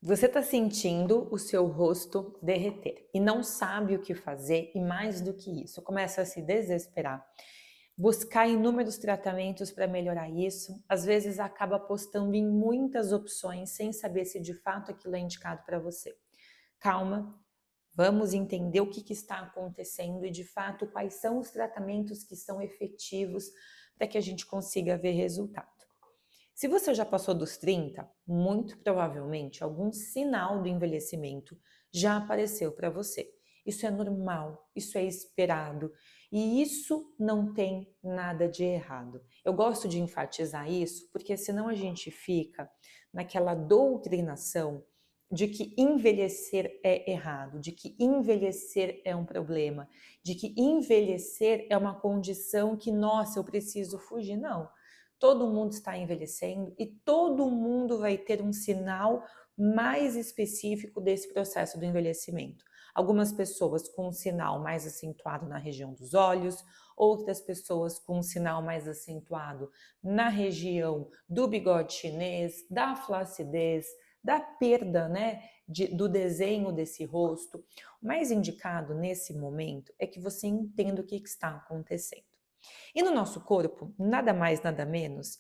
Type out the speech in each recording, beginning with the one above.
Você está sentindo o seu rosto derreter e não sabe o que fazer, e mais do que isso, começa a se desesperar. Buscar inúmeros tratamentos para melhorar isso, às vezes acaba apostando em muitas opções sem saber se de fato aquilo é indicado para você. Calma, vamos entender o que está acontecendo e de fato quais são os tratamentos que são efetivos para que a gente consiga ver resultado. Se você já passou dos 30, muito provavelmente algum sinal do envelhecimento já apareceu para você. Isso é normal, isso é esperado e isso não tem nada de errado. Eu gosto de enfatizar isso porque senão a gente fica naquela doutrinação de que envelhecer é errado, de que envelhecer é um problema, de que envelhecer é uma condição que, nossa, eu preciso fugir. Não. Todo mundo está envelhecendo e todo mundo vai ter um sinal mais específico desse processo do envelhecimento. Algumas pessoas com um sinal mais acentuado na região dos olhos, outras pessoas com um sinal mais acentuado na região do bigode chinês, da flacidez, da perda, do desenho desse rosto. O mais indicado nesse momento é que você entenda o que está acontecendo. E no nosso corpo, nada mais, nada menos,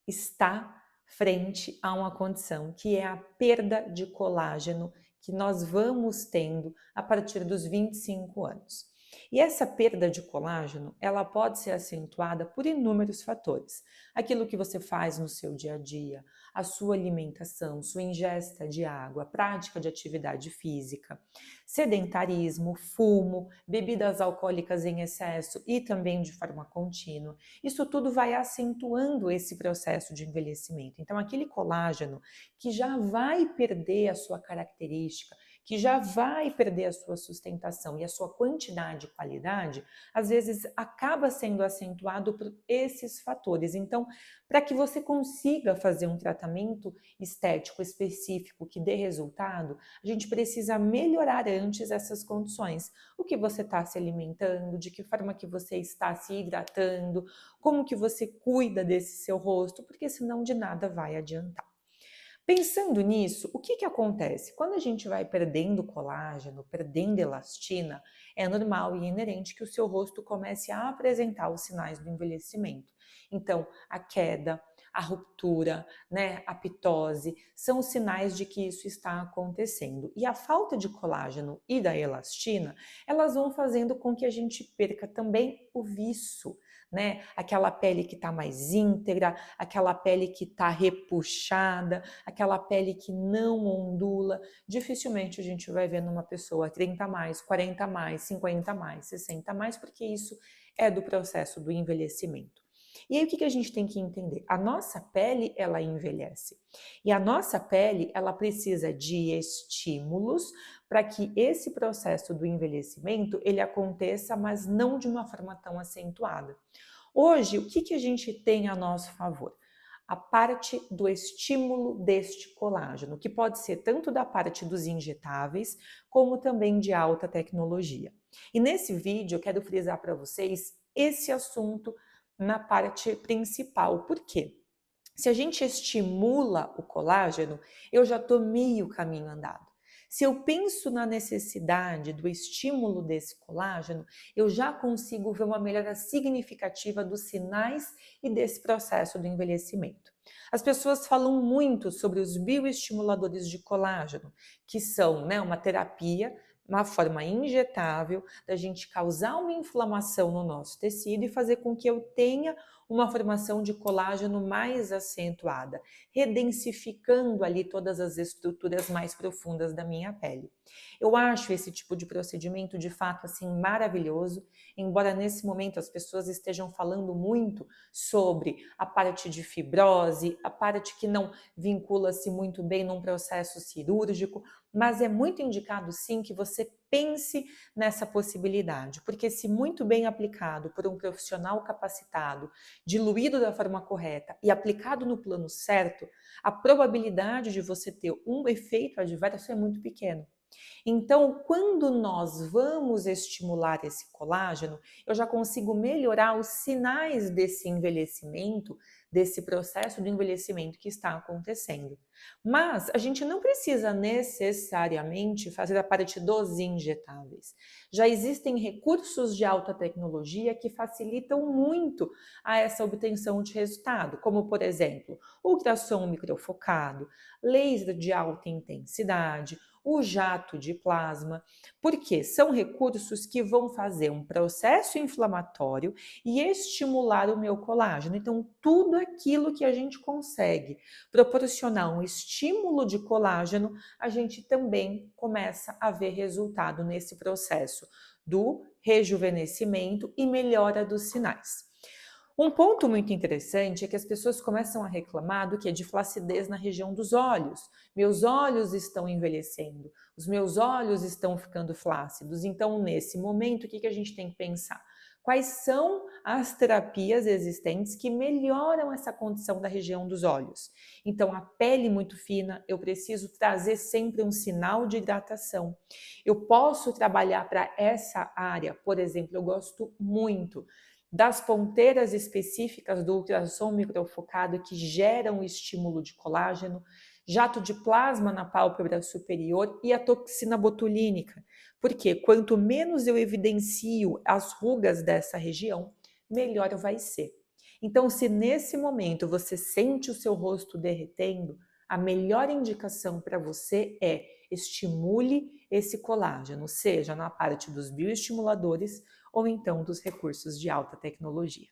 está frente a uma condição que é a perda de colágeno que nós vamos tendo a partir dos 25 anos. E essa perda de colágeno, ela pode ser acentuada por inúmeros fatores. Aquilo que você faz no seu dia a dia, a sua alimentação, sua ingesta de água, prática de atividade física, sedentarismo, fumo, bebidas alcoólicas em excesso e também de forma contínua. Isso tudo vai acentuando esse processo de envelhecimento. Então, aquele colágeno que já vai perder a sua característica, que já vai perder a sua sustentação e a sua quantidade e qualidade, às vezes acaba sendo acentuado por esses fatores. Então, para que você consiga fazer um tratamento estético específico que dê resultado, a gente precisa melhorar antes essas condições. O que você está se alimentando, de que forma que você está se hidratando, como que você cuida desse seu rosto, porque senão de nada vai adiantar. Pensando nisso, o que acontece? Quando a gente vai perdendo colágeno, perdendo elastina, é normal e inerente que o seu rosto comece a apresentar os sinais do envelhecimento. Então, a queda, a ruptura, a pitose, são os sinais de que isso está acontecendo. E a falta de colágeno e da elastina, elas vão fazendo com que a gente perca também o viço, Aquela pele que está mais íntegra, aquela pele que está repuxada, aquela pele que não ondula. Dificilmente a gente vai ver numa pessoa 30 a mais, 40 a mais, 50 a mais, 60 a mais, porque isso é do processo do envelhecimento. E aí o que a gente tem que entender? A nossa pele, ela envelhece. E a nossa pele, ela precisa de estímulos para que esse processo do envelhecimento, ele aconteça, mas não de uma forma tão acentuada. Hoje, o que a gente tem a nosso favor? A parte do estímulo deste colágeno, que pode ser tanto da parte dos injetáveis, como também de alta tecnologia. E nesse vídeo eu quero frisar para vocês esse assunto na parte principal. Por quê? Se a gente estimula o colágeno, eu já estou meio caminho andado. Se eu penso na necessidade do estímulo desse colágeno, eu já consigo ver uma melhora significativa dos sinais e desse processo do envelhecimento. As pessoas falam muito sobre os bioestimuladores de colágeno, que são uma terapia, uma forma injetável da gente causar uma inflamação no nosso tecido e fazer com que eu tenha uma formação de colágeno mais acentuada, redensificando ali todas as estruturas mais profundas da minha pele. Eu acho esse tipo de procedimento de fato assim maravilhoso, embora nesse momento as pessoas estejam falando muito sobre a parte de fibrose, a parte que não vincula-se muito bem num processo cirúrgico, mas é muito indicado sim que você pense nessa possibilidade, porque se muito bem aplicado por um profissional capacitado, diluído da forma correta e aplicado no plano certo, a probabilidade de você ter um efeito adverso é muito pequeno. Então, quando nós vamos estimular esse colágeno, eu já consigo melhorar os sinais desse envelhecimento desse processo do envelhecimento que está acontecendo. Mas a gente não precisa necessariamente fazer a parte dos injetáveis. Já existem recursos de alta tecnologia que facilitam muito a essa obtenção de resultado, como por exemplo, ultrassom microfocado, laser de alta intensidade, o jato de plasma, porque são recursos que vão fazer um processo inflamatório e estimular o meu colágeno. Então, tudo aquilo que a gente consegue proporcionar um estímulo de colágeno, a gente também começa a ver resultado nesse processo do rejuvenescimento e melhora dos sinais. Um ponto muito interessante é que as pessoas começam a reclamar do que é de flacidez na região dos olhos. Meus olhos estão envelhecendo, os meus olhos estão ficando flácidos. Então, nesse momento, o que a gente tem que pensar? Quais são as terapias existentes que melhoram essa condição da região dos olhos? Então, a pele muito fina, eu preciso trazer sempre um sinal de hidratação. Eu posso trabalhar para essa área, por exemplo, eu gosto muito das ponteiras específicas do ultrassom microfocado que geram o estímulo de colágeno, jato de plasma na pálpebra superior e a toxina botulínica, porque quanto menos eu evidencio as rugas dessa região, melhor vai ser. Então, se nesse momento você sente o seu rosto derretendo, a melhor indicação para você é estimule esse colágeno, seja na parte dos bioestimuladores ou então dos recursos de alta tecnologia.